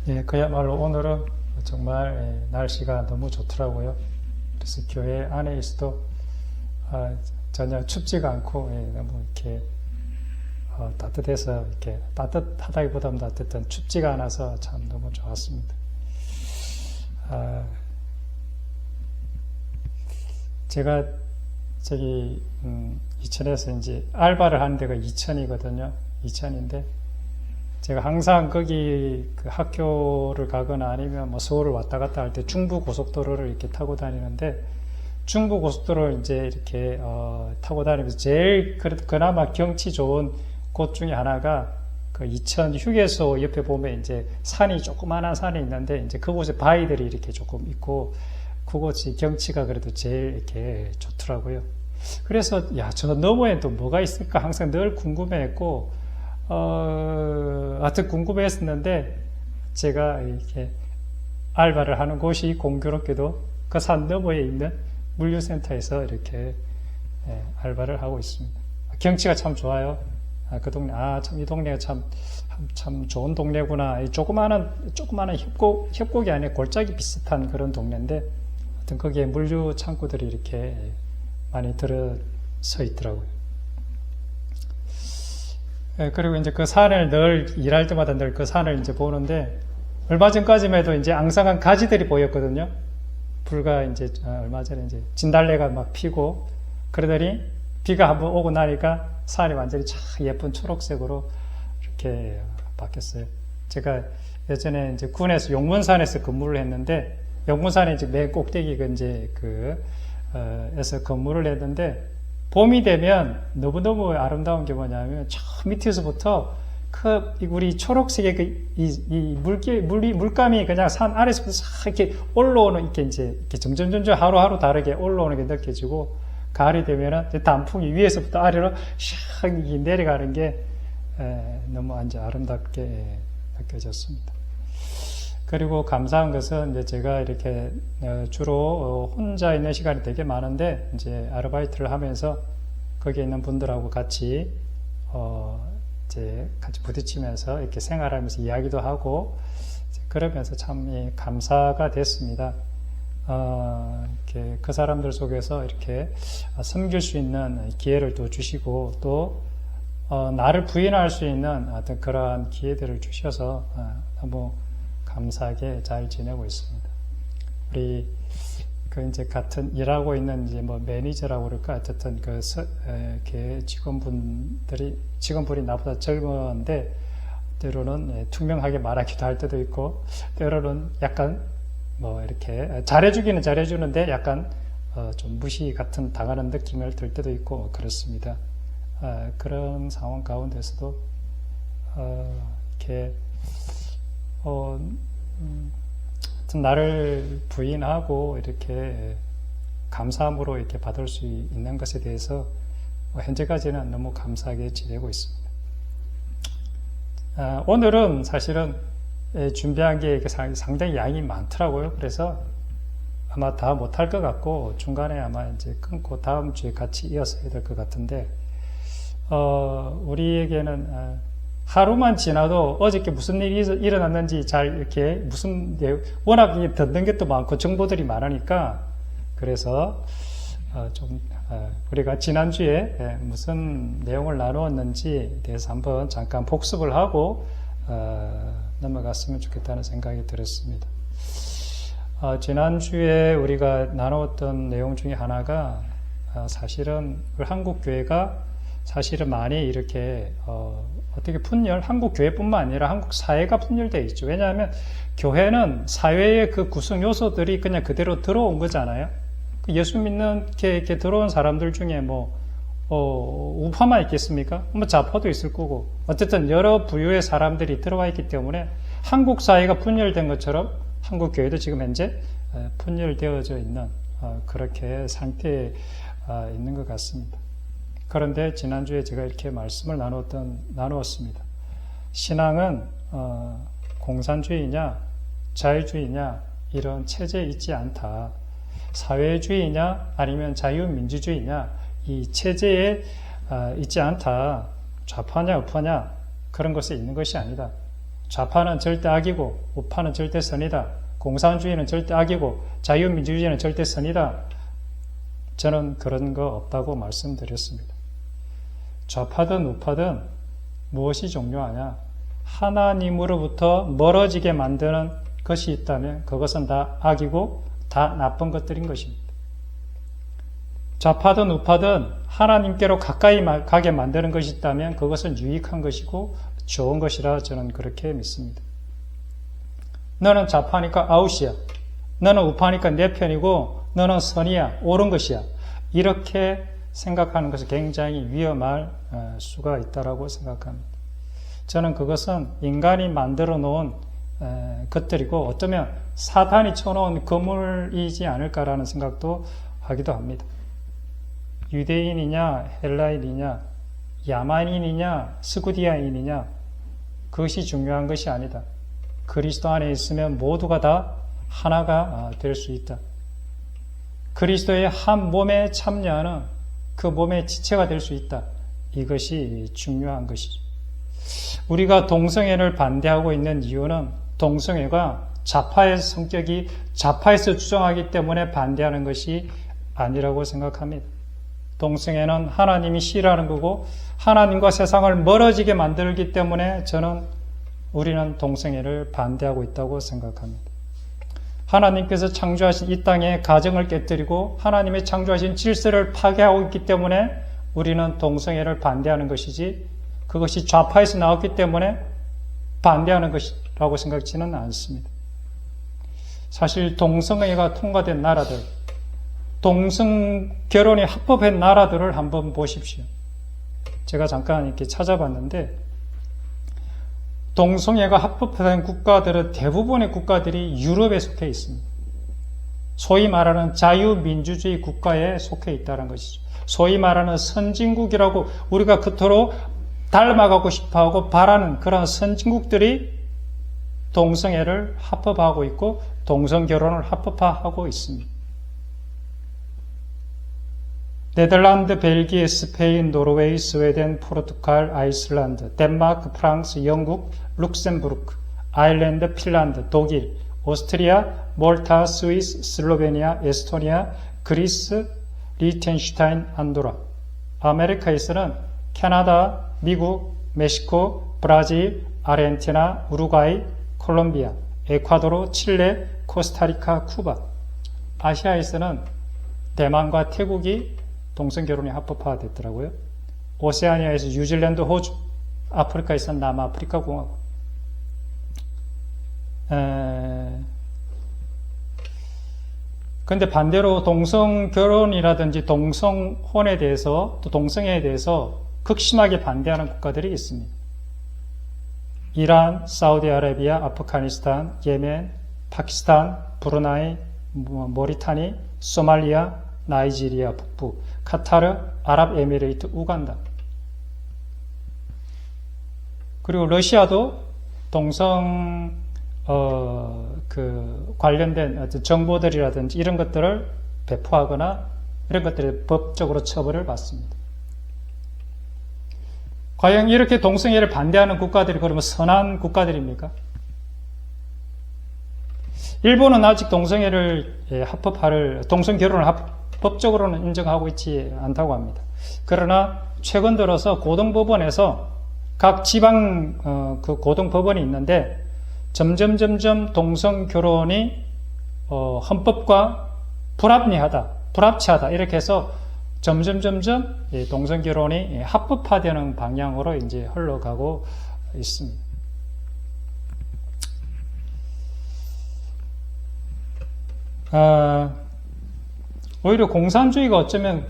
예, 그야말로 오늘은 정말 날씨가 너무 좋더라고요. 그래서 교회 안에 있어도 전혀 춥지가 않고 너무 이렇게 따뜻해서 이렇게 따뜻하다기보다는 따뜻한 춥지가 않아서 참 너무 좋았습니다. 제가 저기 이천에서 이제 알바를 하는 데가 이천이거든요. 이천인데 제가 항상 거기 그 학교를 가거나 아니면 뭐 서울을 왔다 갔다 할 때 중부 고속도로를 이렇게 타고 다니는데 중부 고속도로를 이제 이렇게 타고 다니면서 제일 그나마 경치 좋은 곳 중에 하나가 그 이천 휴게소 옆에 보면 이제 산이 조그마한 산이 있는데 이제 그곳에 바위들이 이렇게 조금 있고 그곳이 경치가 그래도 제일 이렇게 좋더라고요. 그래서 저 너머에 또 뭐가 있을까 항상 늘 궁금해했고 하여튼 궁금했었는데 제가 이렇게 알바를 하는 곳이 공교롭게도 그 산 너머에 있는 물류센터에서 이렇게 알바를 하고 있습니다. 경치가 참 좋아요. 그 동네, 참 이 동네가 참 좋은 동네구나. 조그마한 협곡이 아니라 골짜기 비슷한 그런 동네인데, 하여튼 거기에 물류 창고들이 이렇게 많이 들어서 있더라고요. 그리고 이제 그 산을 늘 일할 때마다 늘 그 산을 이제 보는데, 얼마 전까지만 해도 이제 앙상한 가지들이 보였거든요. 불과 이제 얼마 전에 이제 진달래가 막 피고, 그러더니 비가 한번 오고 나니까 산이 완전히 참 예쁜 초록색으로 이렇게 바뀌었어요. 제가 예전에 이제 군에서 용문산에서 근무를 했는데, 용문산에 이제 맨 꼭대기가 이제 에서 근무를 했는데, 봄이 되면 너무너무 아름다운 게 뭐냐면, 저 밑에서부터 우리 초록색의 물감이 그냥 산 아래서부터 싹 이렇게 올라오는, 이렇게 점점 하루하루 다르게 올라오는 게 느껴지고, 가을이 되면은 단풍이 위에서부터 아래로 샥 내려가는 게 너무 이제 아름답게 느껴졌습니다. 그리고 감사한 것은 이제 제가 이렇게 주로 혼자 있는 시간이 되게 많은데 이제 아르바이트를 하면서 거기에 있는 분들하고 같이 이제 같이 부딪히면서 이렇게 생활하면서 이야기도 하고 그러면서 참 감사가 됐습니다. 이렇게 그 사람들 속에서 이렇게 섬길 수 있는 기회를 또 주시고 또 나를 부인할 수 있는 어떤 그러한 기회들을 주셔서 너무 감사하게 잘 지내고 있습니다. 우리 이제 같은 일하고 있는 이제 뭐 매니저라고 그럴까 어쨌든 이렇게 직원분이 나보다 젊은데 때로는 투명하게 말하기도 할 때도 있고 때로는 약간 뭐 이렇게 잘해주기는 잘해주는데 약간 좀 무시 같은 당하는 느낌을 들 때도 있고 그렇습니다. 그런 상황 가운데서도 이렇게 나를 부인하고 이렇게 감사함으로 이렇게 받을 수 있는 것에 대해서 현재까지는 너무 감사하게 지내고 있습니다. 오늘은 사실은 준비한 게 상당히 양이 많더라고요. 그래서 아마 다 못할 것 같고 중간에 아마 이제 끊고 다음 주에 같이 이어서 해야 될 것 같은데 우리에게는 하루만 지나도 어저께 무슨 일이 일어났는지 잘 이렇게 워낙 듣는 게 또 많고 정보들이 많으니까 그래서 우리가 지난주에 무슨 내용을 나누었는지에 대해서 한번 잠깐 복습을 하고 넘어갔으면 좋겠다는 생각이 들었습니다. 지난주에 우리가 나누었던 내용 중에 하나가 사실은 한국 교회가 사실은 많이 이렇게 어떻게 한국 교회뿐만 아니라 한국 사회가 분열되어 있죠. 왜냐하면 교회는 사회의 그 구성 요소들이 그냥 그대로 들어온 거잖아요. 예수 믿는 이렇게 들어온 사람들 중에 우파만 있겠습니까? 좌파도 있을 거고 어쨌든 여러 부류의 사람들이 들어와 있기 때문에 한국 사회가 분열된 것처럼 한국 교회도 지금 현재 분열되어져 있는 그렇게 상태에 있는 것 같습니다. 그런데 지난주에 제가 이렇게 말씀을 나누었습니다. 신앙은 공산주의냐 자유주의냐 이런 체제에 있지 않다. 사회주의냐 아니면 자유민주주의냐 이 체제에 있지 않다. 좌파냐 우파냐 그런 것에 있는 것이 아니다. 좌파는 절대 악이고 우파는 절대 선이다. 공산주의는 절대 악이고 자유민주주의는 절대 선이다. 저는 그런 거 없다고 말씀드렸습니다. 좌파든 우파든 무엇이 중요하냐? 하나님으로부터 멀어지게 만드는 것이 있다면 그것은 다 악이고 다 나쁜 것들인 것입니다. 좌파든 우파든 하나님께로 가까이 가게 만드는 것이 있다면 그것은 유익한 것이고 좋은 것이라 저는 그렇게 믿습니다. 너는 좌파니까 아웃이야. 너는 우파니까 내 편이고 너는 선이야. 옳은 것이야. 이렇게 생각하는 것은 굉장히 위험할 수가 있다고 생각합니다. 저는 그것은 인간이 만들어 놓은 것들이고 어쩌면 사탄이 쳐놓은 거물이지 않을까라는 생각도 하기도 합니다. 유대인이냐 헬라인이냐 야만인이냐 스구디아인이냐 그것이 중요한 것이 아니다. 그리스도 안에 있으면 모두가 다 하나가 될 수 있다. 그리스도의 한 몸에 참여하는 그 몸의 지체가 될 수 있다. 이것이 중요한 것이죠. 우리가 동성애를 반대하고 있는 이유는 동성애가 좌파의 성격이 좌파에서 주장하기 때문에 반대하는 것이 아니라고 생각합니다. 동성애는 하나님이 싫어하는 거고 하나님과 세상을 멀어지게 만들기 때문에 우리는 동성애를 반대하고 있다고 생각합니다. 하나님께서 창조하신 이 땅에 가정을 깨뜨리고 하나님의 창조하신 질서를 파괴하고 있기 때문에 우리는 동성애를 반대하는 것이지 그것이 좌파에서 나왔기 때문에 반대하는 것이라고 생각지는 않습니다. 사실 동성애가 통과된 나라들, 동성 결혼이 합법한 나라들을 한번 보십시오. 제가 잠깐 이렇게 찾아봤는데 동성애가 합법화된 국가들은 대부분의 국가들이 유럽에 속해 있습니다. 소위 말하는 자유민주주의 국가에 속해 있다는 것이죠. 소위 말하는 선진국이라고 우리가 그토록 닮아가고 싶어하고 바라는 그런 선진국들이 동성애를 합법화하고 있고 동성결혼을 합법화하고 있습니다. 네덜란드, 벨기에, 스페인, 노르웨이, 스웨덴, 포르투갈, 아이슬란드, 덴마크, 프랑스, 영국, 룩셈부르크, 아일랜드, 핀란드, 독일, 오스트리아, 몰타, 스위스, 슬로베니아, 에스토니아, 그리스, 리텐슈타인, 안도라. 아메리카에서는 캐나다, 미국, 멕시코, 브라질, 아르헨티나, 우루과이, 콜롬비아, 에콰도르, 칠레, 코스타리카, 쿠바. 아시아에서는 대만과 태국이 동성결혼이 합법화됐더라고요. 오세아니아에서 뉴질랜드, 호주, 아프리카에서는 남아프리카 공화국. 그런데 반대로 동성결혼이라든지 동성혼에 대해서 또 동성애에 대해서 극심하게 반대하는 국가들이 있습니다. 이란, 사우디아라비아, 아프가니스탄, 예멘, 파키스탄, 브루나이, 모리타니, 소말리아, 나이지리아 북부, 카타르, 아랍에미레이트, 우간다. 그리고 러시아도 동성 관련된 어떤 정보들이라든지 이런 것들을 배포하거나 이런 것들에 법적으로 처벌을 받습니다. 과연 이렇게 동성애를 반대하는 국가들이 그러면 선한 국가들입니까? 일본은 아직 동성애를 동성결혼을 법적으로는 인정하고 있지 않다고 합니다. 그러나 최근 들어서 고등법원에서 각 지방 그 고등법원이 있는데 점점 동성결혼이 헌법과 불합치하다 이렇게 해서 점점 동성결혼이 합법화되는 방향으로 이제 흘러가고 있습니다. 오히려 공산주의가 어쩌면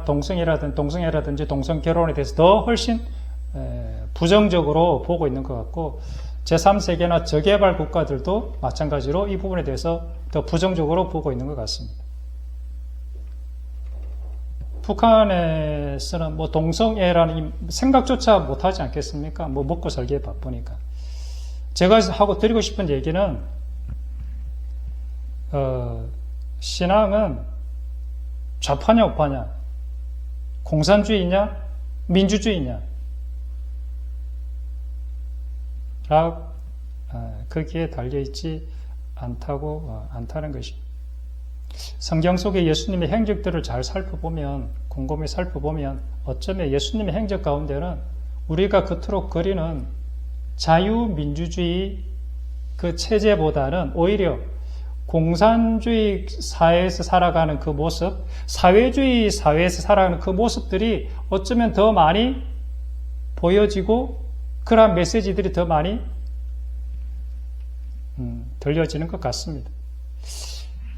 동성애라든지 동성결혼에 대해서 더 훨씬 부정적으로 보고 있는 것 같고 제3세계나 저개발 국가들도 마찬가지로 이 부분에 대해서 더 부정적으로 보고 있는 것 같습니다. 북한에서는 동성애라는 생각조차 못하지 않겠습니까? 먹고 살기에 바쁘니까. 제가 드리고 싶은 얘기는 신앙은 좌파냐 우파냐, 공산주의냐 민주주의냐, 거기에 달려있지 않다는 것입니다. 성경 속에 예수님의 행적들을 잘 살펴보면, 곰곰이 살펴보면 어쩌면 예수님의 행적 가운데는 우리가 겉으로 그리는 자유민주주의 그 체제보다는 오히려 공산주의 사회에서 살아가는 그 모습, 사회주의 사회에서 살아가는 그 모습들이 어쩌면 더 많이 보여지고 그러한 메시지들이 더 많이 들려지는 것 같습니다.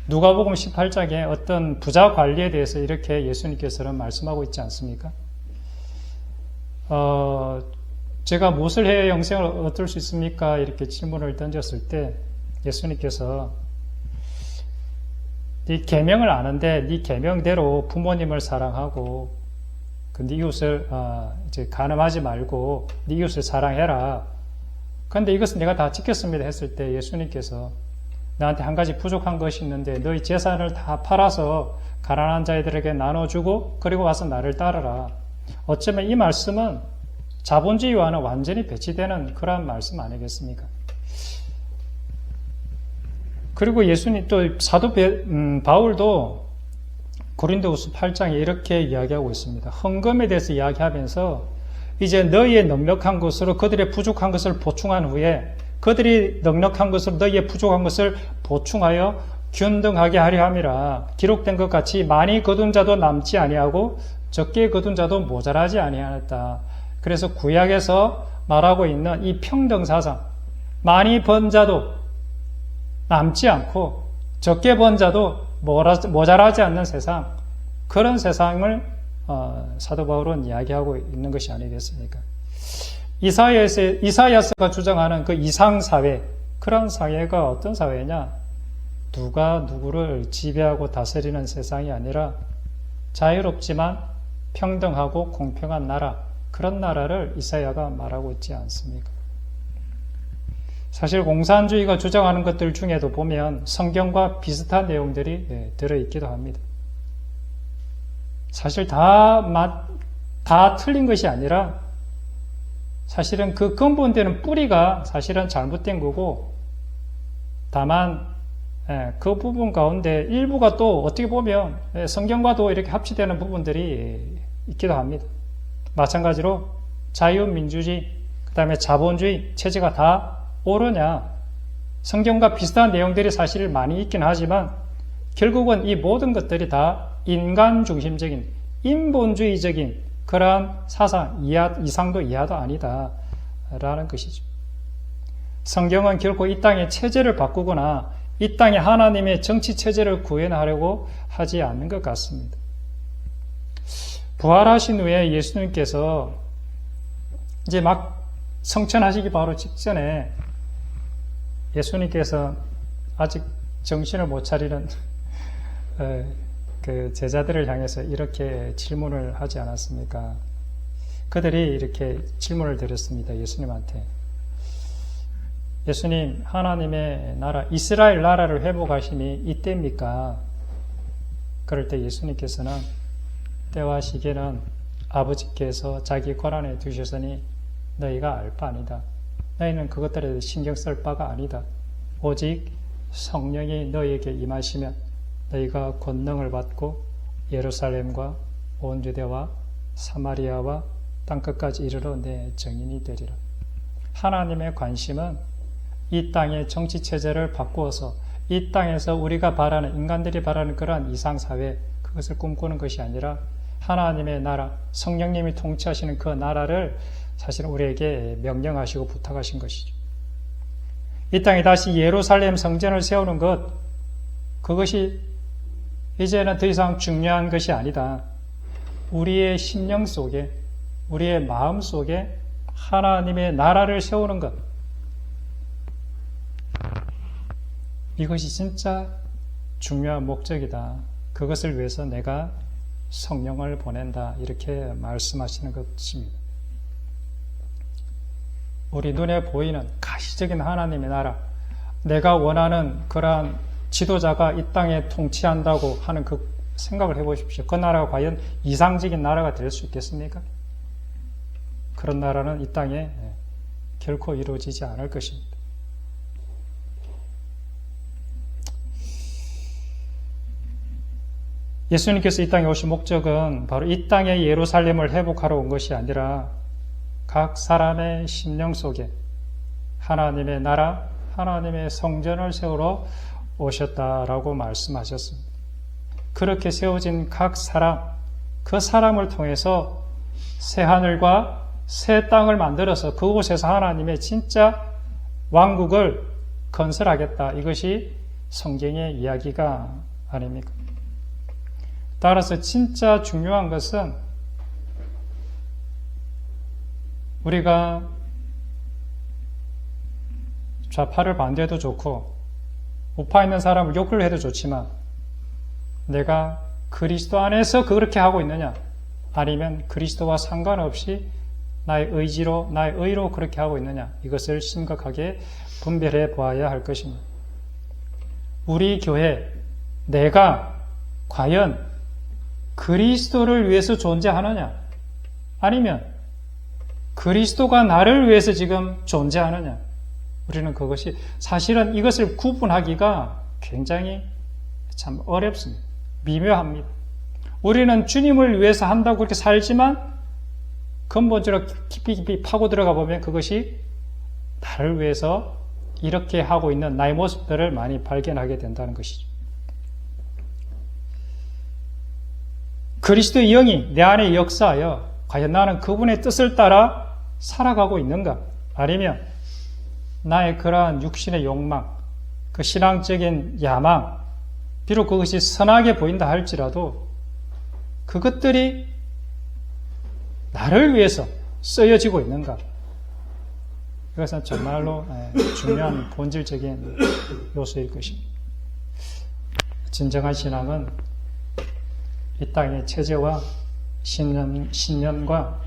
누가복음 18장에 어떤 부자 관리에 대해서 이렇게 예수님께서는 말씀하고 있지 않습니까? 제가 무엇을 해야 영생을 얻을 수 있습니까? 이렇게 질문을 던졌을 때 예수님께서 네 계명을 아는데 네 계명대로 부모님을 사랑하고 네 이웃을 이제 간음하지 말고 네 이웃을 사랑해라. 그런데 이것은 내가 다 지켰습니다 했을 때 예수님께서 나한테 한 가지 부족한 것이 있는데 너희 재산을 다 팔아서 가난한 자들에게 나눠주고 그리고 와서 나를 따르라. 어쩌면 이 말씀은 자본주의와는 완전히 배치되는 그러한 말씀 아니겠습니까? 그리고 예수님 또 사도 바울도 고린도후서 8장에 이렇게 이야기하고 있습니다. 헌금에 대해서 이야기하면서 이제 너희의 넉넉한 것으로 그들의 부족한 것을 보충한 후에 그들이 넉넉한 것으로 너희의 부족한 것을 보충하여 균등하게 하려 함이라. 기록된 것 같이 많이 거둔 자도 남지 아니하고 적게 거둔 자도 모자라지 아니하였다. 그래서 구약에서 말하고 있는 이 평등사상, 많이 번 자도 남지 않고 적게 번 자도 모자라지 않는 세상, 그런 세상을 사도 바울은 이야기하고 있는 것이 아니겠습니까? 이사야서가 주장하는 그 이상사회, 그런 사회가 어떤 사회냐? 누가 누구를 지배하고 다스리는 세상이 아니라 자유롭지만 평등하고 공평한 나라, 그런 나라를 이사야가 말하고 있지 않습니까? 사실 공산주의가 주장하는 것들 중에도 보면 성경과 비슷한 내용들이 들어있기도 합니다. 사실 다 틀린 것이 아니라 사실은 그 근본되는 뿌리가 사실은 잘못된 거고, 다만 그 부분 가운데 일부가 또 어떻게 보면 성경과도 이렇게 합치되는 부분들이 있기도 합니다. 마찬가지로 자유민주주의, 그 다음에 자본주의 체제가 다 옳으냐? 성경과 비슷한 내용들이 사실 많이 있긴 하지만 결국은 이 모든 것들이 다 인간 중심적인 인본주의적인 그러한 사상, 이상도 이하도 아니다 라는 것이죠. 성경은 결코 이 땅의 체제를 바꾸거나 이 땅에 하나님의 정치 체제를 구현하려고 하지 않는 것 같습니다. 부활하신 후에 예수님께서 이제 막 성천하시기 바로 직전에 예수님께서 아직 정신을 못 차리는 그 제자들을 향해서 이렇게 질문을 하지 않았습니까? 그들이 이렇게 질문을 드렸습니다. 예수님한테. 예수님, 하나님의 나라, 이스라엘 나라를 회복하심이 이때입니까? 그럴 때 예수님께서는 때와 시기는 아버지께서 자기 권한에 두셨으니 너희가 알 바 아니다. 너희는 그것들에 신경 쓸 바가 아니다. 오직 성령이 너희에게 임하시면 너희가 권능을 받고 예루살렘과 온 유대와 사마리아와 땅끝까지 이르러 내 증인이 되리라. 하나님의 관심은 이 땅의 정치체제를 바꾸어서 이 땅에서 우리가 바라는, 인간들이 바라는 그러한 이상사회, 그것을 꿈꾸는 것이 아니라 하나님의 나라, 성령님이 통치하시는 그 나라를 사실은 우리에게 명령하시고 부탁하신 것이죠. 이 땅에 다시 예루살렘 성전을 세우는 것, 그것이 이제는 더 이상 중요한 것이 아니다. 우리의 심령 속에, 우리의 마음 속에 하나님의 나라를 세우는 것, 이것이 진짜 중요한 목적이다. 그것을 위해서 내가 성령을 보낸다. 이렇게 말씀하시는 것입니다. 우리 눈에 보이는 가시적인 하나님의 나라, 내가 원하는 그러한 지도자가 이 땅에 통치한다고 하는 그 생각을 해보십시오. 그 나라가 과연 이상적인 나라가 될 수 있겠습니까? 그런 나라는 이 땅에 결코 이루어지지 않을 것입니다. 예수님께서 이 땅에 오신 목적은 바로 이 땅의 예루살렘을 회복하러 온 것이 아니라 각 사람의 심령 속에 하나님의 나라, 하나님의 성전을 세우러 오셨다라고 말씀하셨습니다. 그렇게 세워진 각 사람, 그 사람을 통해서 새 하늘과 새 땅을 만들어서 그곳에서 하나님의 진짜 왕국을 건설하겠다. 이것이 성경의 이야기가 아닙니까? 따라서 진짜 중요한 것은 우리가 좌파를 반대해도 좋고 우파 있는 사람을 욕을 해도 좋지만 내가 그리스도 안에서 그렇게 하고 있느냐, 아니면 그리스도와 상관없이 나의 의지로, 나의 의로 그렇게 하고 있느냐, 이것을 심각하게 분별해 보아야 할 것입니다. 우리 교회, 내가 과연 그리스도를 위해서 존재하느냐, 아니면 그리스도가 나를 위해서 지금 존재하느냐, 우리는 그것이 사실은 이것을 구분하기가 굉장히 참 어렵습니다. 미묘합니다. 우리는 주님을 위해서 한다고 그렇게 살지만 근본적으로 깊이 파고 들어가 보면 그것이 나를 위해서 이렇게 하고 있는 나의 모습들을 많이 발견하게 된다는 것이죠. 그리스도의 영이 내 안에 역사하여 과연 나는 그분의 뜻을 따라 살아가고 있는가? 아니면 나의 그러한 육신의 욕망, 그 신앙적인 야망, 비록 그것이 선하게 보인다 할지라도 그것들이 나를 위해서 쓰여지고 있는가? 이것은 정말로 중요한 본질적인 요소일 것입니다. 진정한 신앙은 이 땅의 체제와 신념과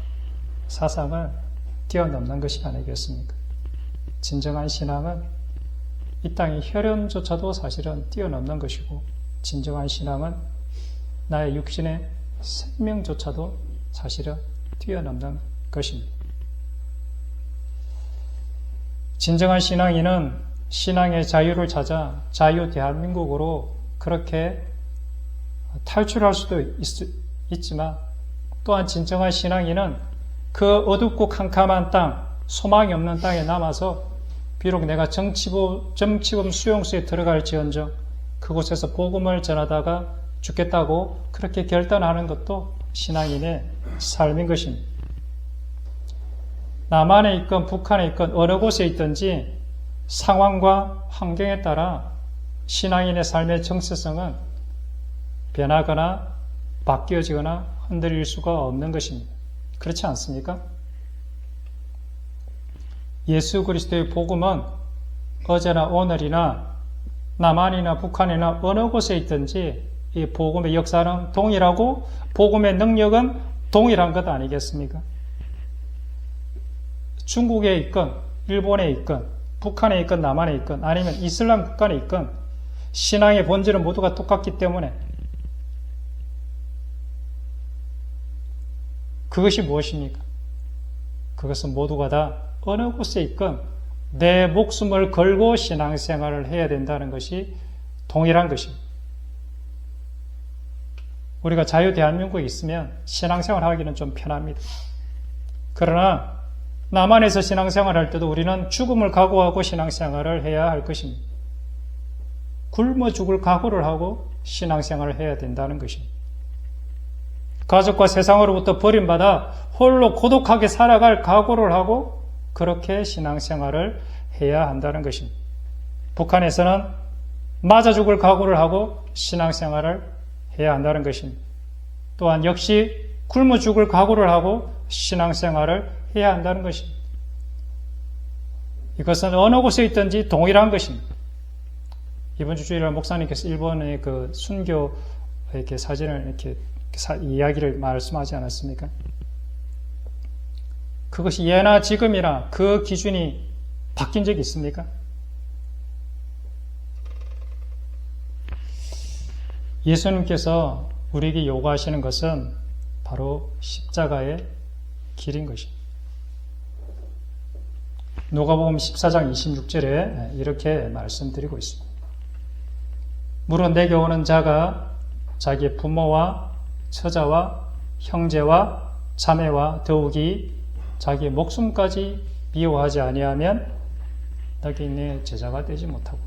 사상을 뛰어넘는 것이 아니겠습니까? 진정한 신앙은 이 땅의 혈연조차도 사실은 뛰어넘는 것이고, 진정한 신앙은 나의 육신의 생명조차도 사실은 뛰어넘는 것입니다. 진정한 신앙인은 신앙의 자유를 찾아 자유 대한민국으로 그렇게 탈출할 수도 있지만, 또한 진정한 신앙인은 그 어둡고 캄캄한 땅, 소망이 없는 땅에 남아서 비록 내가 정치범 수용소에 들어갈지언정 그곳에서 복음을 전하다가 죽겠다고 그렇게 결단하는 것도 신앙인의 삶인 것입니다. 남한에 있건 북한에 있건 어느 곳에 있든지 상황과 환경에 따라 신앙인의 삶의 정체성은 변하거나 바뀌어지거나 흔들릴 수가 없는 것입니다. 그렇지 않습니까? 예수 그리스도의 복음은 어제나 오늘이나 남한이나 북한이나 어느 곳에 있든지 이 복음의 역사는 동일하고 복음의 능력은 동일한 것 아니겠습니까? 중국에 있건 일본에 있건 북한에 있건 남한에 있건 아니면 이슬람 국가에 있건 신앙의 본질은 모두가 똑같기 때문에 그것이 무엇입니까? 그것은 모두가 다 어느 곳에 있건 내 목숨을 걸고 신앙생활을 해야 된다는 것이 동일한 것입니다. 우리가 자유 대한민국에 있으면 신앙생활 하기는 좀 편합니다. 그러나 남한에서 신앙생활 할 때도 우리는 죽음을 각오하고 신앙생활을 해야 할 것입니다. 굶어 죽을 각오를 하고 신앙생활을 해야 된다는 것입니다. 가족과 세상으로부터 버림받아 홀로 고독하게 살아갈 각오를 하고 그렇게 신앙생활을 해야 한다는 것입니다. 북한에서는 맞아 죽을 각오를 하고 신앙생활을 해야 한다는 것입니다. 또한 역시 굶어 죽을 각오를 하고 신앙생활을 해야 한다는 것입니다. 이것은 어느 곳에 있든지 동일한 것입니다. 이번 주 주일날 목사님께서 일본의 그 순교 이렇게 사진을 이렇게 이야기를 말씀하지 않았습니까? 그것이 예나 지금이나 그 기준이 바뀐 적이 있습니까? 예수님께서 우리에게 요구하시는 것은 바로 십자가의 길인 것입니다. 누가복음 14장 26절에 이렇게 말씀드리고 있습니다. 물론 내게 오는 자가 자기 부모와 처자와 형제와 자매와 더욱이 자기 목숨까지 미워하지 아니하면 너희 내 제자가 되지 못하고.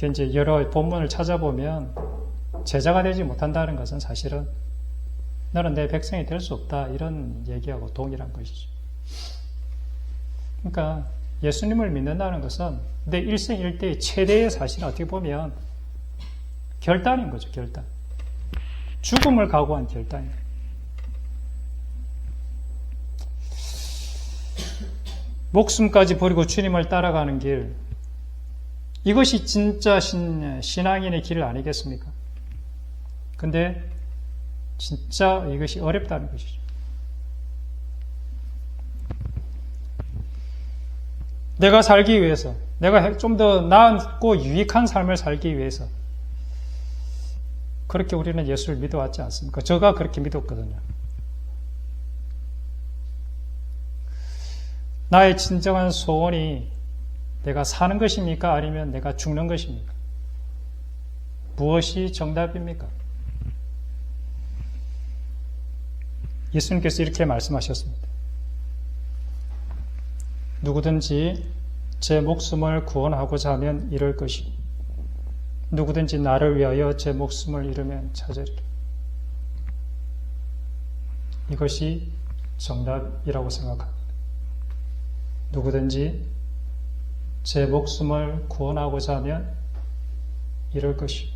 이제 여러 본문을 찾아보면 제자가 되지 못한다는 것은 사실은 너는 내 백성이 될 수 없다 이런 얘기하고 동일한 것이죠. 그러니까 예수님을 믿는다는 것은 내 일생일대의 최대의 사실은 어떻게 보면 결단인 거죠. 결단. 죽음을 각오한 결단입니다. 목숨까지 버리고 주님을 따라가는 길, 이것이 진짜 신앙인의 길 아니겠습니까? 근데 진짜 이것이 어렵다는 것이죠. 내가 살기 위해서, 내가 좀 더 나았고 유익한 삶을 살기 위해서 그렇게 우리는 예수를 믿어왔지 않습니까? 저가 그렇게 믿었거든요. 나의 진정한 소원이 내가 사는 것입니까? 아니면 내가 죽는 것입니까? 무엇이 정답입니까? 예수님께서 이렇게 말씀하셨습니다. 누구든지 제 목숨을 구원하고자 하면 잃을 것이고 누구든지 나를 위하여 제 목숨을 잃으면 찾으리라. 이것이 정답이라고 생각합니다. 누구든지 제 목숨을 구원하고자 하면 잃을 것이고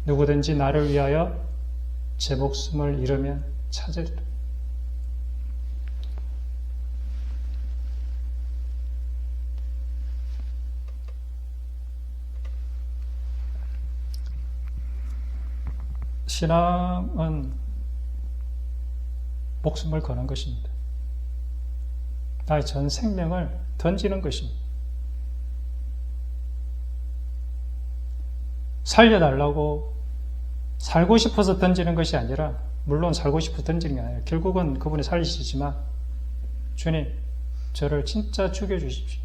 누구든지 나를 위하여 제 목숨을 잃으면 찾으리라. 신앙은 목숨을 거는 것입니다. 나의 전 생명을 던지는 것입니다. 살려달라고 살고 싶어서 던지는 것이 아니라, 물론 살고 싶어서 던지는 게 아니라 결국은 그분이 살리시지만 주님 저를 진짜 죽여주십시오.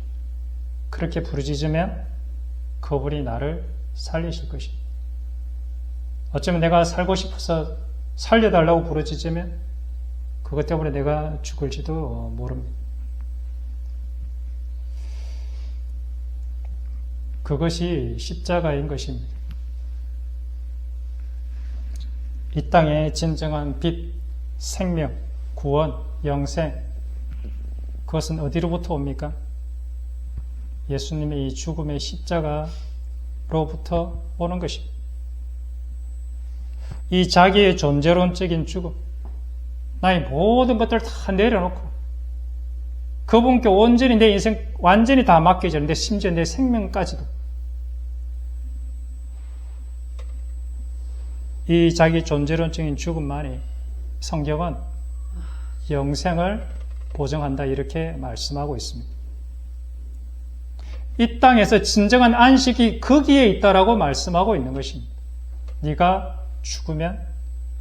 그렇게 부르짖으면 그분이 나를 살리실 것입니다. 어쩌면 내가 살고 싶어서 살려달라고 부르짖으면 그것 때문에 내가 죽을지도 모릅니다. 그것이 십자가인 것입니다. 이 땅의 진정한 빛, 생명, 구원, 영생, 그것은 어디로부터 옵니까? 예수님의 이 죽음의 십자가로부터 오는 것입니다. 이 자기의 존재론적인 죽음, 나의 모든 것들을 다 내려놓고 그분께 온전히 내 인생 완전히 다 맡겨졌는데 심지어 내 생명까지도 이 자기 존재론적인 죽음만이 성경은 영생을 보증한다 이렇게 말씀하고 있습니다. 이 땅에서 진정한 안식이 거기에 있다라고 말씀하고 있는 것입니다. 네가 죽으면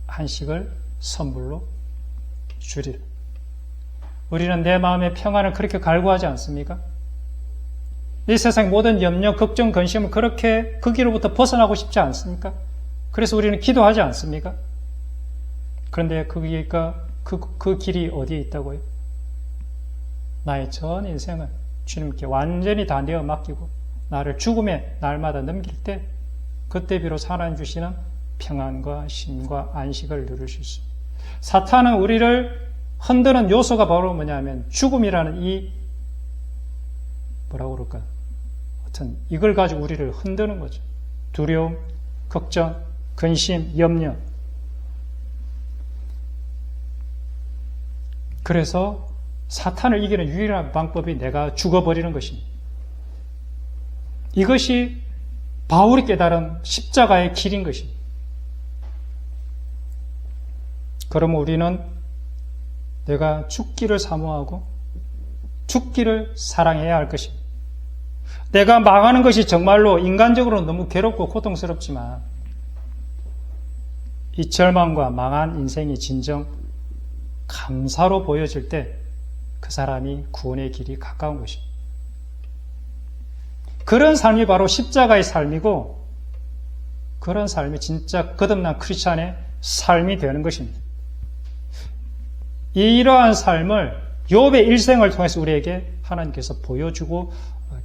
안식을 선물로 주리라. 우리는 내 마음의 평안을 그렇게 갈구하지 않습니까? 이 세상 모든 염려, 걱정, 근심을 그렇게 거기로부터 벗어나고 싶지 않습니까? 그래서 우리는 기도하지 않습니까? 그런데 그 길이 어디에 있다고요? 나의 전 인생을 주님께 완전히 다 내어 맡기고 나를 죽음의 날마다 넘길 때 그때 비로소 하나님 주시는 평안과 쉼과 안식을 누릴 수 있습니다. 사탄은 우리를 흔드는 요소가 바로 뭐냐면 죽음이라는 이 뭐라고 그럴까요? 하여튼 이걸 가지고 우리를 흔드는 거죠. 두려움, 걱정, 근심, 염려. 그래서 사탄을 이기는 유일한 방법이 내가 죽어버리는 것입니다. 이것이 바울이 깨달은 십자가의 길인 것입니다. 그러면 우리는 내가 죽기를 사모하고 죽기를 사랑해야 할 것입니다. 내가 망하는 것이 정말로 인간적으로 너무 괴롭고 고통스럽지만 이 절망과 망한 인생이 진정 감사로 보여질 때 그 사람이 구원의 길이 가까운 것입니다. 그런 삶이 바로 십자가의 삶이고 그런 삶이 진짜 거듭난 크리스찬의 삶이 되는 것입니다. 이러한 삶을 욥의 일생을 통해서 우리에게 하나님께서 보여주고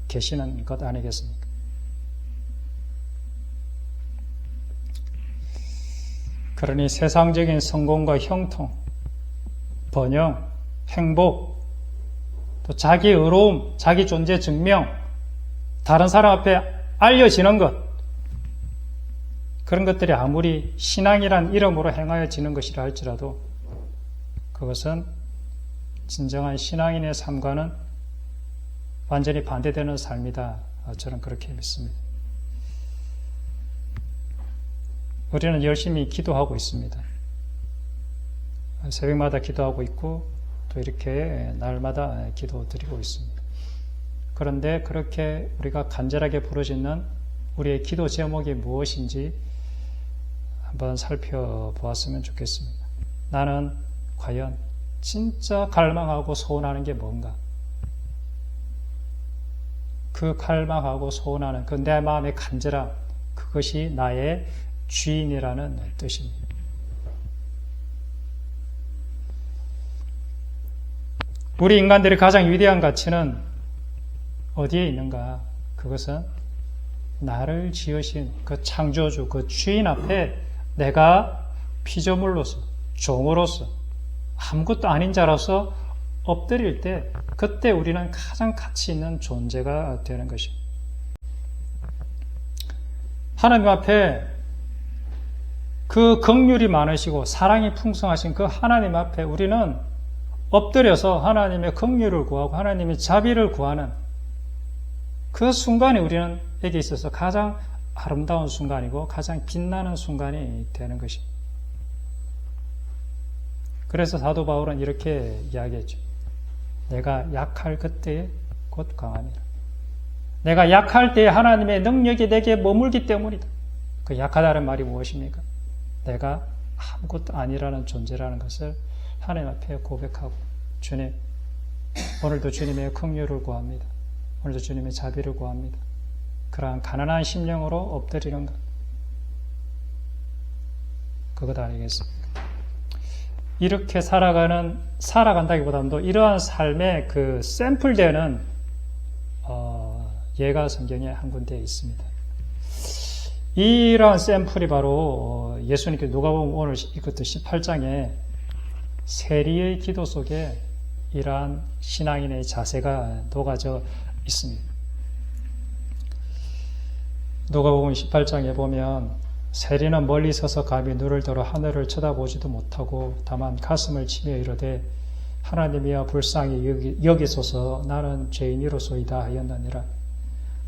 계시는 것 아니겠습니까? 그러니 세상적인 성공과 형통, 번영, 행복, 또 자기 의로움, 자기 존재 증명, 다른 사람 앞에 알려지는 것, 그런 것들이 아무리 신앙이란 이름으로 행하여지는 것이라 할지라도 그것은 진정한 신앙인의 삶과는 완전히 반대되는 삶이다. 저는 그렇게 믿습니다. 우리는 열심히 기도하고 있습니다. 새벽마다 기도하고 있고 또 이렇게 날마다 기도 드리고 있습니다. 그런데 그렇게 우리가 간절하게 부르짖는 우리의 기도 제목이 무엇인지 한번 살펴보았으면 좋겠습니다. 나는 과연 진짜 갈망하고 소원하는 게 뭔가? 그 갈망하고 소원하는 그 내 마음의 간절함, 그것이 나의 주인이라는 뜻입니다. 우리 인간들의 가장 위대한 가치는 어디에 있는가? 그것은 나를 지으신 그 창조주, 그 주인 앞에 내가 피조물로서, 종으로서, 아무것도 아닌 자로서 엎드릴 때 그때 우리는 가장 가치 있는 존재가 되는 것입니다. 하나님 앞에 그 긍휼이 많으시고 사랑이 풍성하신 그 하나님 앞에 우리는 엎드려서 하나님의 긍휼을 구하고 하나님의 자비를 구하는 그 순간이 우리에게 있어서 가장 아름다운 순간이고 가장 빛나는 순간이 되는 것입니다. 그래서 사도 바울은 이렇게 이야기했죠. 내가 약할 그때에 곧 강함이라. 내가 약할 때에 하나님의 능력이 내게 머물기 때문이다. 그 약하다는 말이 무엇입니까? 내가 아무것도 아니라는 존재라는 것을 하나님 앞에 고백하고 주님, 오늘도 주님의 긍휼을 구합니다. 오늘도 주님의 자비를 구합니다. 그러한 가난한 심령으로 엎드리는 것, 그것 아니겠습니까? 이렇게 살아간다기보다도 이러한 삶의 그 샘플되는 예가 성경에 한 군데에 있습니다. 이러한 샘플이 바로 예수님께 누가복음 오늘 읽었던 18장에 세리의 기도 속에 이러한 신앙인의 자세가 녹아져 있습니다. 누가복음 18장에 보면 세리는 멀리 서서 감히 눈을 들어 하늘을 쳐다보지도 못하고 다만 가슴을 치며 이르되 하나님이여 불쌍히 여기소서 나는 죄인이로소이다 하였느니라.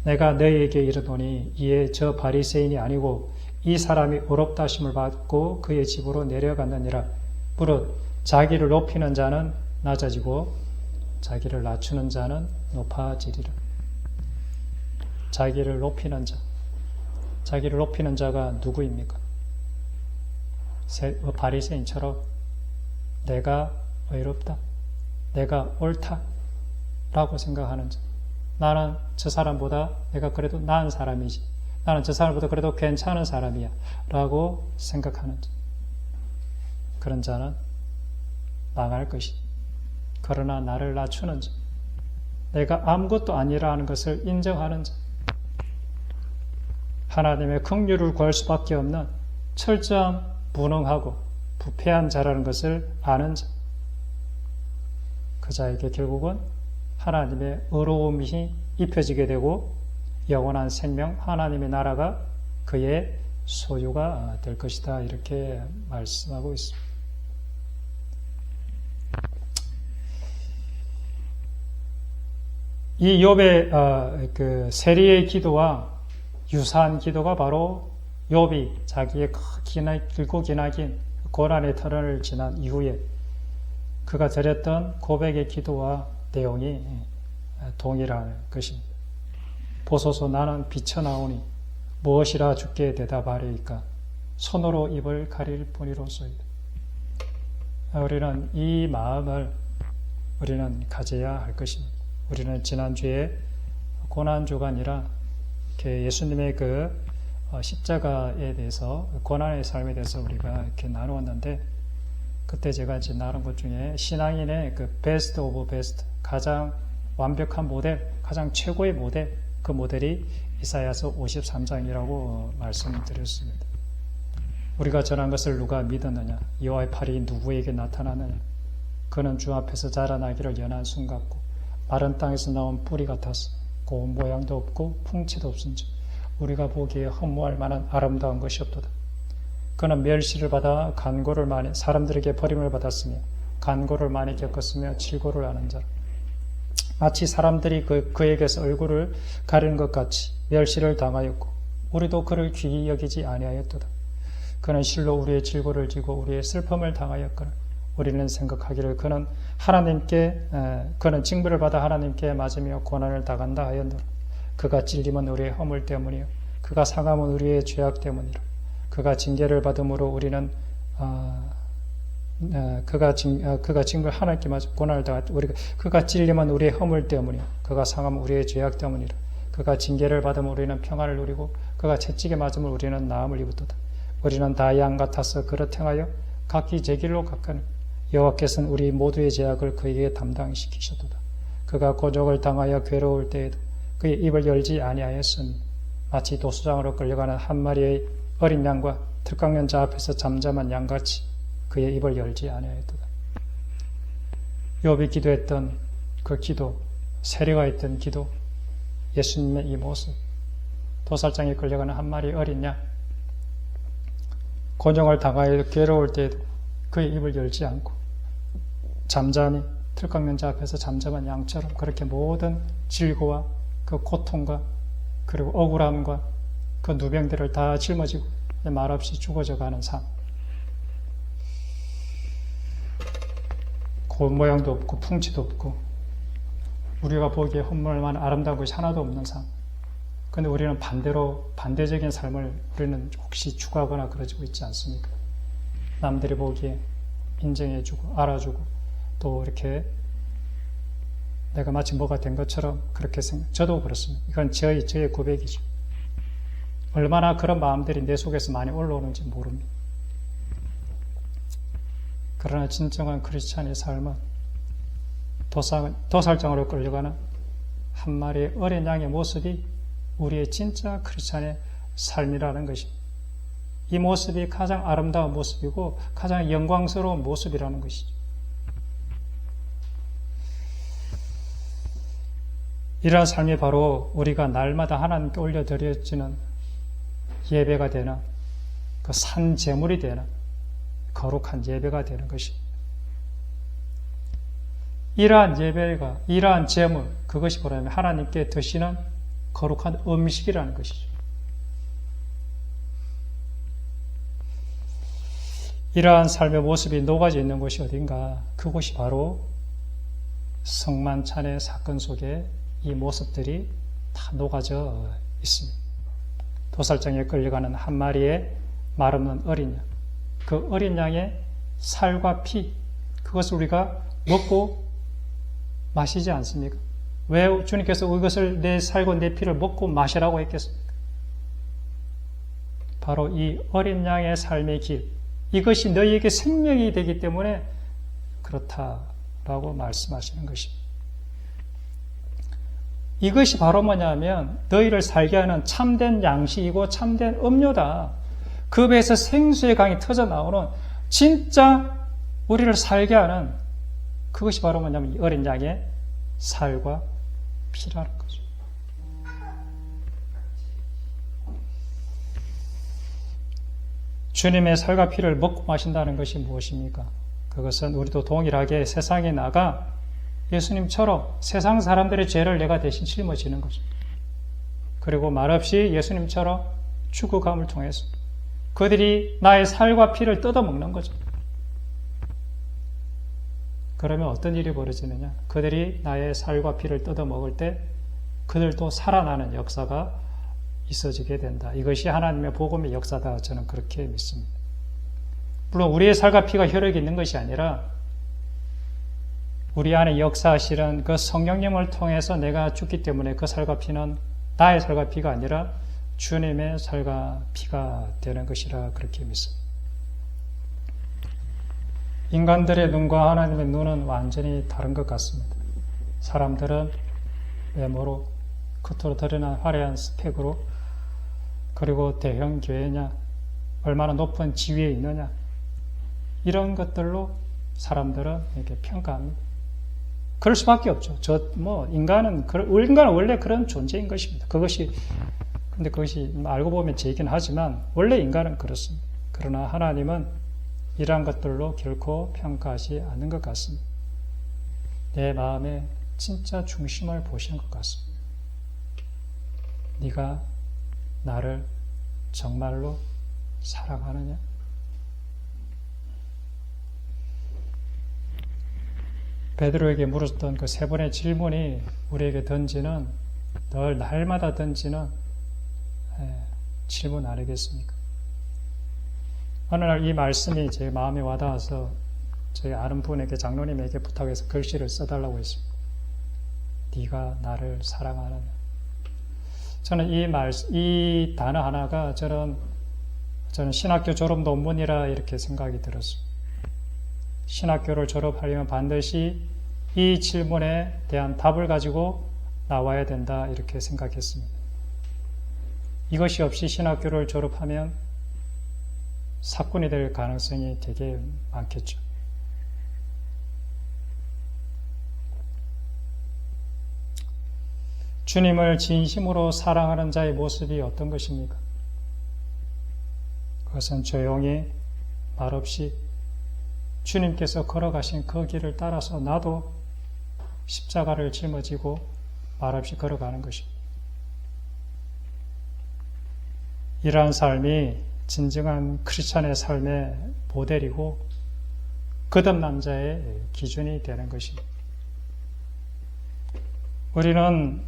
내가 너희에게 이르노니 이에 저 바리새인이 아니고 이 사람이 의롭다 하심을 받고 그의 집으로 내려갔느니라. 무릇 자기를 높이는 자는 낮아지고 자기를 낮추는 자는 높아지리라. 자기를 높이는 자, 자기를 높이는 자가 누구입니까? 바리새인처럼 내가 의롭다, 내가 옳다 라고 생각하는 자, 나는 저 사람보다 내가 그래도 나은 사람이지, 나는 저 사람보다 그래도 괜찮은 사람이야 라고 생각하는 자, 그런 자는 망할 것이. 그러나 나를 낮추는 자, 내가 아무것도 아니라는 것을 인정하는 자, 하나님의 긍휼을 구할 수밖에 없는 철저한 무능하고 부패한 자라는 것을 아는 자, 그 자에게 결국은 하나님의 의로움이 입혀지게 되고 영원한 생명, 하나님의 나라가 그의 소유가 될 것이다. 이렇게 말씀하고 있습니다. 이 욥의 그 세리의 기도와 유사한 기도가 바로 욥이 자기의 길고 기나긴 고난의 터널을 지난 이후에 그가 드렸던 고백의 기도와 내용이 동일할 것입니다. 보소서 나는 비쳐나오니 무엇이라 주께 대답하리이까 손으로 입을 가릴 뿐이로소이다. 우리는 이 마음을 우리는 가져야 할 것입니다. 우리는 지난주에 고난주간이라 예수님의 그 십자가에 대해서, 고난의 삶에 대해서 우리가 이렇게 나누었는데, 그때 제가 이제 나눈 것 중에 신앙인의 그 베스트 오브 베스트, 가장 완벽한 모델, 가장 최고의 모델, 그 모델이 이사야서 53장이라고 말씀드렸습니다. 우리가 전한 것을 누가 믿었느냐? 여호와의 팔이 누구에게 나타나느냐? 그는 주 앞에서 자라나기를 연한 순 같고 마른 땅에서 나온 뿌리 같아서 고운 모양도 없고 풍채도 없은지 우리가 보기에 허무할 만한 아름다운 것이 없도다. 그는 멸시를 받아 간고를 많이, 사람들에게 버림을 받았으며 간고를 많이 겪었으며 질고를 하는 자라. 마치 사람들이 그에게서 얼굴을 가리는 것 같이 멸시를 당하였고 우리도 그를 귀히 여기지 아니하였도다. 그는 실로 우리의 질고를 지고 우리의 슬픔을 당하였거늘 우리는 생각하기를 그는 징벌을 받아 하나님께 맞으며 고난을 당한다 하였노라. 그가 찔림은 우리의 허물 때문이요 그가 상함은 우리의 죄악 때문이라. 그가 징계를 받음으로 우리는 그가 징벌 하나님께 맞아 고난을 당했다. 그가 찔림은 우리의 허물 때문이요 그가 상함은 우리의 죄악 때문이라. 그가 징계를 받음으로 우리는 평안을 누리고 그가 채찍에 맞음으로 우리는 나음을 입었도다. 우리는 다 양 같아서 그릇 행하여 각기 제 길로 갔거늘 여호와께서는 우리 모두의 죄악을 그에게 담당시키셨도다. 그가 고적을 당하여 괴로울 때에도 그의 입을 열지 아니하였으니 마치 도수장으로 끌려가는 한 마리의 어린 양과 들깎는 자 앞에서 잠잠한 양같이 그의 입을 열지 아니하였도다. 욥이 기도했던 그 기도, 세례가 있던 기도, 예수님의 이 모습, 도살장에 끌려가는 한 마리의 어린 양, 곤욕을 당하여 괴로울 때에도 그의 입을 열지 않고 잠잠히 들깎는 자 앞에서 잠잠한 양처럼 그렇게 모든 질고와 그 고통과 그리고 억울함과 그 누병들을 다 짊어지고 말없이 죽어져가는 삶. 고운 모양도 없고 풍치도 없고 우리가 보기에 헛물 만한 아름다운 것이 하나도 없는 삶. 그런데 우리는 반대적인 삶을 우리는 혹시 추구하거나 그러지고 있지 않습니까? 남들이 보기에 인정해주고 알아주고 또 이렇게 내가 마치 뭐가 된 것처럼 그렇게 저도 그렇습니다. 이건 저의 고백이죠. 얼마나 그런 마음들이 내 속에서 많이 올라오는지 모릅니다. 그러나 진정한 크리스찬의 삶은 도살장으로 끌려가는 한 마리의 어린 양의 모습이 우리의 진짜 크리스찬의 삶이라는 것입니다. 이 모습이 가장 아름다운 모습이고 가장 영광스러운 모습이라는 것이죠. 이러한 삶이 바로 우리가 날마다 하나님께 올려드려지는 예배가 되는 그 산 제물이 되는 거룩한 예배가 되는 것입니다. 이러한 예배가, 이러한 제물, 그것이 뭐냐면 하나님께 드시는 거룩한 음식이라는 것이죠. 이러한 삶의 모습이 녹아져 있는 곳이 어딘가? 그곳이 바로 성만찬의 사건 속에 이 모습들이 다 녹아져 있습니다. 도살장에 끌려가는 한 마리의 말없는 어린 양, 그 어린 양의 살과 피, 그것을 우리가 먹고 마시지 않습니까? 왜 주님께서 이것을 내 살과 내 피를 먹고 마시라고 했겠습니까? 바로 이 어린 양의 삶의 길, 이것이 너희에게 생명이 되기 때문에 그렇다라고 말씀하시는 것입니다. 이것이 바로 뭐냐면 너희를 살게 하는 참된 양식이고 참된 음료다. 그 배에서 생수의 강이 터져 나오는 진짜 우리를 살게 하는 그것이 바로 뭐냐면 이 어린 양의 살과 피라는 거죠. 주님의 살과 피를 먹고 마신다는 것이 무엇입니까? 그것은 우리도 동일하게 세상에 나가 예수님처럼 세상 사람들의 죄를 내가 대신 짊어지는 거죠. 그리고 말없이 예수님처럼 죽어감을 통해서 그들이 나의 살과 피를 뜯어먹는 거죠. 그러면 어떤 일이 벌어지느냐? 그들이 나의 살과 피를 뜯어먹을 때 그들도 살아나는 역사가 있어지게 된다. 이것이 하나님의 복음의 역사다. 저는 그렇게 믿습니다. 물론 우리의 살과 피가 혈액이 있는 것이 아니라 우리 안에 역사하시는 그 성령님을 통해서 내가 죽기 때문에 그 살과 피는 나의 살과 피가 아니라 주님의 살과 피가 되는 것이라 그렇게 믿습니다. 인간들의 눈과 하나님의 눈은 완전히 다른 것 같습니다. 사람들은 외모로 겉으로 드러난 화려한 스펙으로 그리고 대형 교회냐 얼마나 높은 지위에 있느냐 이런 것들로 사람들은 이렇게 평가합니다. 그럴 수밖에 없죠. 인간은 원래 그런 존재인 것입니다. 근데 그것이 알고 보면 죄이긴 하지만 원래 인간은 그렇습니다. 그러나 하나님은 이러한 것들로 결코 평가하지 않는 것 같습니다. 내 마음의 진짜 중심을 보시는 것 같습니다. 네가 나를 정말로 사랑하느냐? 베드로에게 물었던 그 세 번의 질문이 우리에게 던지는 늘 날마다 던지는 질문 아니겠습니까? 어느 날 이 말씀이 제 마음에 와닿아서 저희 아는 분에게 장로님에게 부탁해서 글씨를 써달라고 했습니다. 네가 나를 사랑하느냐? 저는 이 단어 하나가 저는 신학교 졸업 논문이라 이렇게 생각이 들었습니다. 신학교를 졸업하려면 반드시 이 질문에 대한 답을 가지고 나와야 된다 이렇게 생각했습니다. 이것이 없이 신학교를 졸업하면 사건이 될 가능성이 되게 많겠죠. 주님을 진심으로 사랑하는 자의 모습이 어떤 것입니까? 그것은 조용히 말없이 주님께서 걸어가신 그 길을 따라서 나도 십자가를 짊어지고 말없이 걸어가는 것입니다. 이러한 삶이 진정한 크리스찬의 삶의 모델이고 거듭난 자의 기준이 되는 것입니다. 우리는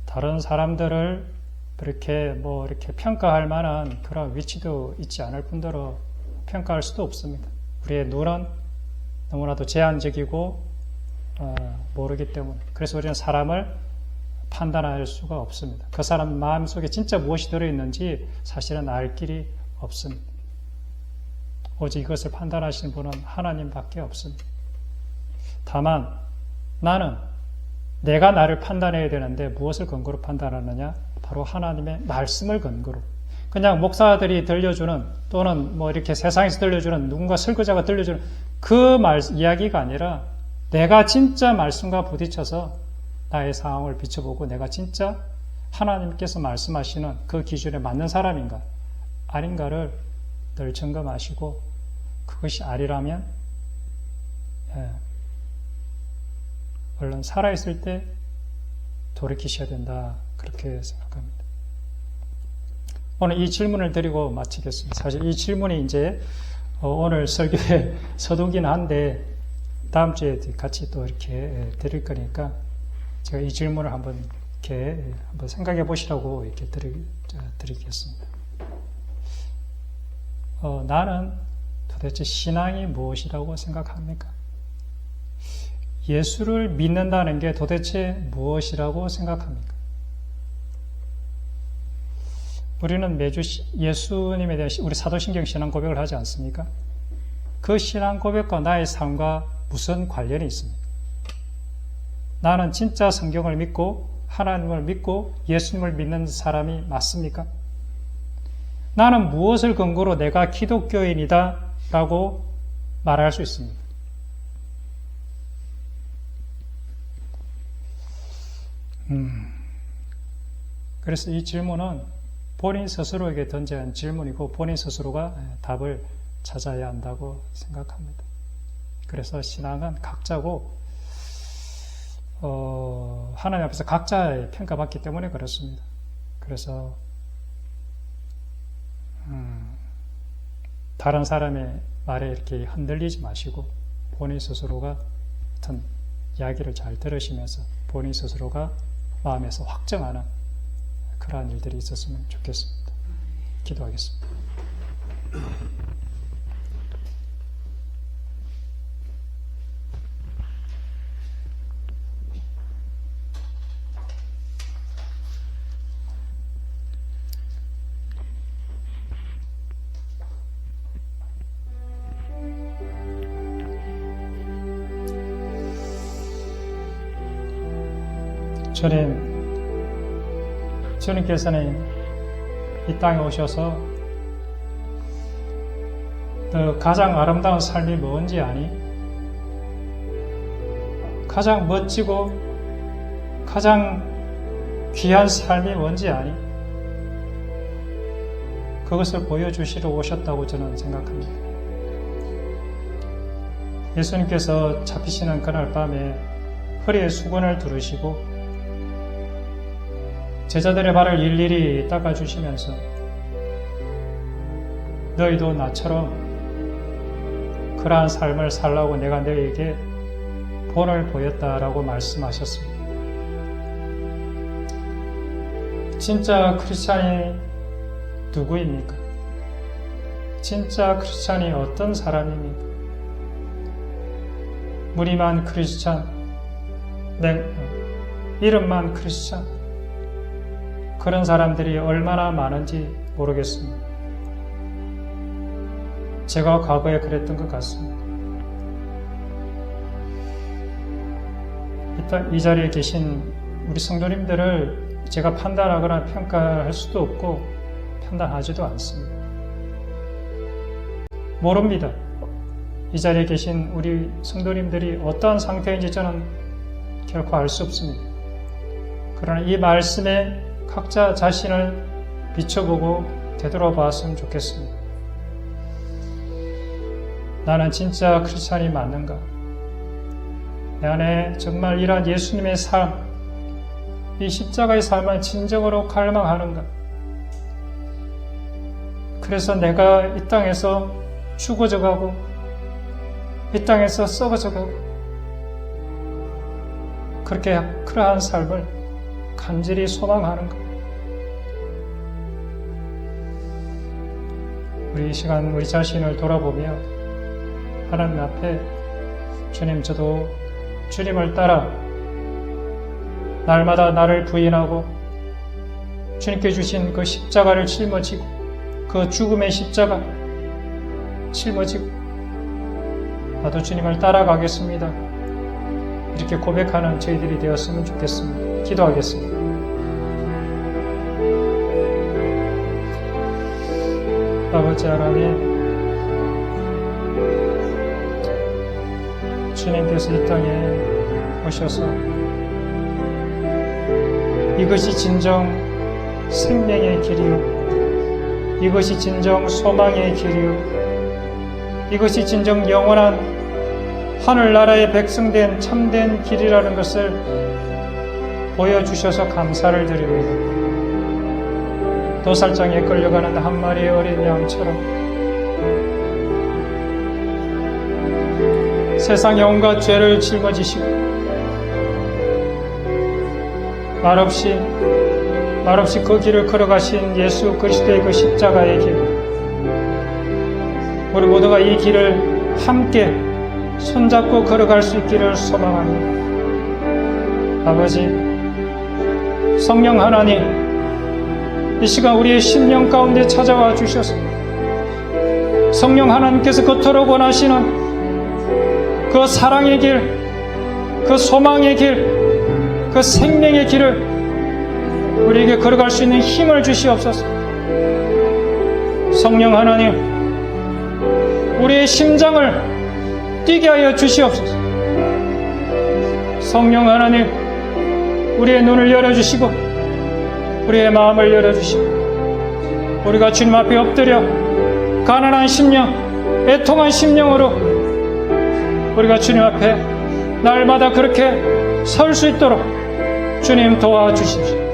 다른 사람들을 이렇게 평가할 만한 그런 위치도 있지 않을 뿐더러 평가할 수도 없습니다. 우리의 눈은 너무나도 제한적이고 모르기 때문에 그래서 우리는 사람을 판단할 수가 없습니다. 그 사람 마음속에 진짜 무엇이 들어있는지 사실은 알 길이 없습니다. 오직 이것을 판단하시는 분은 하나님밖에 없습니다. 다만 나는 내가 나를 판단해야 되는데 무엇을 근거로 판단하느냐? 바로 하나님의 말씀을 근거로. 그냥 목사들이 들려주는 또는 이렇게 세상에서 들려주는 누군가 설교자가 들려주는 그 이야기가 아니라 내가 진짜 말씀과 부딪혀서 나의 상황을 비춰보고 내가 진짜 하나님께서 말씀하시는 그 기준에 맞는 사람인가 아닌가를 늘 점검하시고 그것이 아니라면 얼른 살아있을 때 돌이키셔야 된다 그렇게 생각합니다. 오늘 이 질문을 드리고 마치겠습니다. 사실 이 질문이 이제 오늘 설교의 서두긴 한데 다음 주에 같이 또 이렇게 드릴 거니까 제가 이 질문을 한번 생각해 보시라고 이렇게 드리겠습니다. 나는 도대체 신앙이 무엇이라고 생각합니까? 예수를 믿는다는 게 도대체 무엇이라고 생각합니까? 우리는 매주 예수님에 대한 우리 사도신경 신앙 고백을 하지 않습니까? 그 신앙 고백과 나의 삶과 무슨 관련이 있습니까? 나는 진짜 성경을 믿고 하나님을 믿고 예수님을 믿는 사람이 맞습니까? 나는 무엇을 근거로 내가 기독교인이다 라고 말할 수 있습니까? 그래서 이 질문은 본인 스스로에게 던진 질문이고 본인 스스로가 답을 찾아야 한다고 생각합니다. 그래서 신앙은 각자고 하나님 앞에서 각자의 평가받기 때문에 그렇습니다. 그래서 다른 사람의 말에 이렇게 흔들리지 마시고 본인 스스로가 어떤 이야기를 잘 들으시면서 본인 스스로가 마음에서 확정하는 그러한 일들이 있었으면 좋겠습니다. 기도하겠습니다. 주님께서는 이 땅에 오셔서 너 가장 아름다운 삶이 뭔지 아니? 가장 멋지고 가장 귀한 삶이 뭔지 아니? 그것을 보여주시러 오셨다고 저는 생각합니다. 예수님께서 잡히시는 그날 밤에 허리에 수건을 두르시고 제자들의 발을 일일이 닦아주시면서 너희도 나처럼 그러한 삶을 살라고 내가 너희에게 본을 보였다라고 말씀하셨습니다. 진짜 크리스찬이 누구입니까? 진짜 크리스찬이 어떤 사람입니까? 무리만 크리스찬, 이름만 크리스찬, 그런 사람들이 얼마나 많은지 모르겠습니다. 제가 과거에 그랬던 것 같습니다. 이 자리에 계신 우리 성도님들을 제가 판단하거나 평가할 수도 없고 판단하지도 않습니다. 모릅니다. 이 자리에 계신 우리 성도님들이 어떠한 상태인지 저는 결코 알 수 없습니다. 그러나 이 말씀에 각자 자신을 비춰보고 되돌아봤으면 좋겠습니다. 나는 진짜 크리스찬이 맞는가? 내 안에 정말 이러한 예수님의 삶, 이 십자가의 삶을 진정으로 갈망하는가? 그래서 내가 이 땅에서 죽어져 가고 이 땅에서 썩어져 가고 그렇게 그러한 삶을 간절히 소망하는가? 우리 이 시간 우리 자신을 돌아보며 하나님 앞에 주님, 저도 주님을 따라 날마다 나를 부인하고 주님께 주신 그 십자가를 짊어지고 그 죽음의 십자가 짊어지고 나도 주님을 따라가겠습니다. 이렇게 고백하는 저희들이 되었으면 좋겠습니다. 기도하겠습니다. 아버지 하나님, 주님께서 이 땅에 오셔서 이것이 진정 생명의 길이요, 이것이 진정 소망의 길이요, 이것이 진정 영원한 하늘나라의 백성된 참된 길이라는 것을 보여주셔서 감사를 드립니다. 도살장에 끌려가는 한 마리의 어린 양처럼 세상의 온갖 죄를 짊어지시고 말없이 그 길을 걸어가신 예수 그리스도의 그 십자가의 길, 우리 모두가 이 길을 함께 손잡고 걸어갈 수 있기를 소망합니다. 아버지, 성령 하나님, 이 시간 우리의 심령 가운데 찾아와 주셔서 성령 하나님께서 그토록 원하시는 그 사랑의 길, 그 소망의 길, 그 생명의 길을 우리에게 걸어갈 수 있는 힘을 주시옵소서. 성령 하나님, 우리의 심장을 뛰게 하여 주시옵소서. 성령 하나님, 우리의 눈을 열어주시고 우리의 마음을 열어주시고 우리가 주님 앞에 엎드려 가난한 심령, 애통한 심령으로 우리가 주님 앞에 날마다 그렇게 설 수 있도록 주님 도와주십시오.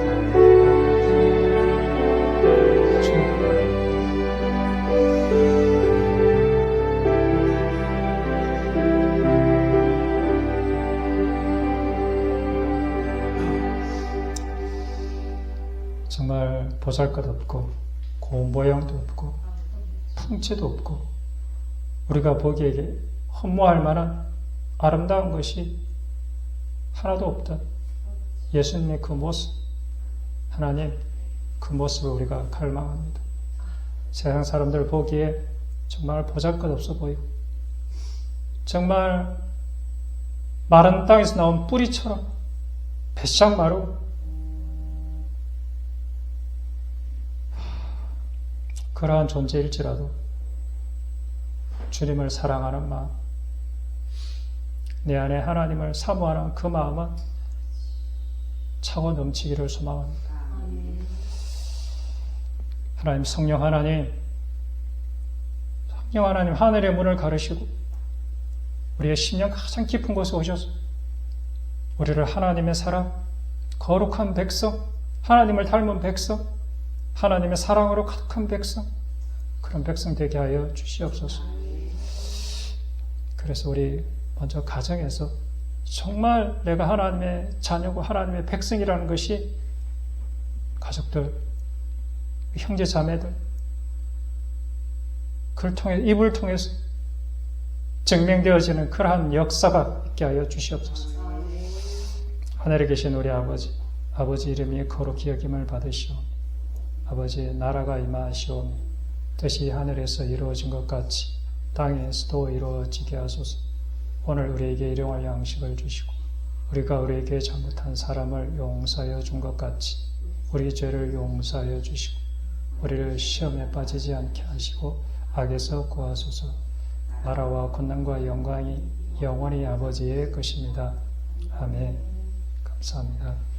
정말 보잘것없고 고운 모양도 없고 풍채도 없고 우리가 보기에 허무할 만한 아름다운 것이 하나도 없다. 예수님의 그 모습, 하나님, 그 모습을 우리가 갈망합니다. 세상 사람들 보기에 정말 보잘것없어 보이고 정말 마른 땅에서 나온 뿌리처럼 배싹 마르고 그러한 존재일지라도 주님을 사랑하는 마음, 내 안에 하나님을 사모하는 그 마음은 차고 넘치기를 소망합니다. 하나님, 성령 하나님 하늘의 문을 가르시고 우리의 심령 가장 깊은 곳에 오셔서 우리를 하나님의 사랑, 거룩한 백성, 하나님을 닮은 백성, 하나님의 사랑으로 가득한 백성, 그런 백성 되게 하여 주시옵소서. 그래서 우리 먼저 가정에서 정말 내가 하나님의 자녀고 하나님의 백성이라는 것이 가족들, 형제 자매들, 그를 통해 입을 통해서 증명되어지는 그러한 역사가 있게 하여 주시옵소서. 하늘에 계신 우리 아버지, 아버지 이름이 거룩히 여김을 받으시오. 아버지의 나라가 임하시오며 뜻이 하늘에서 이루어진 것 같이 땅에서도 이루어지게 하소서. 오늘 우리에게 일용할 양식을 주시고 우리가 우리에게 잘못한 사람을 용서하여 준 것 같이 우리 죄를 용서하여 주시고 우리를 시험에 빠지지 않게 하시고 악에서 구하소서. 나라와 권능과 영광이 영원히 아버지의 것입니다. 아멘. 감사합니다.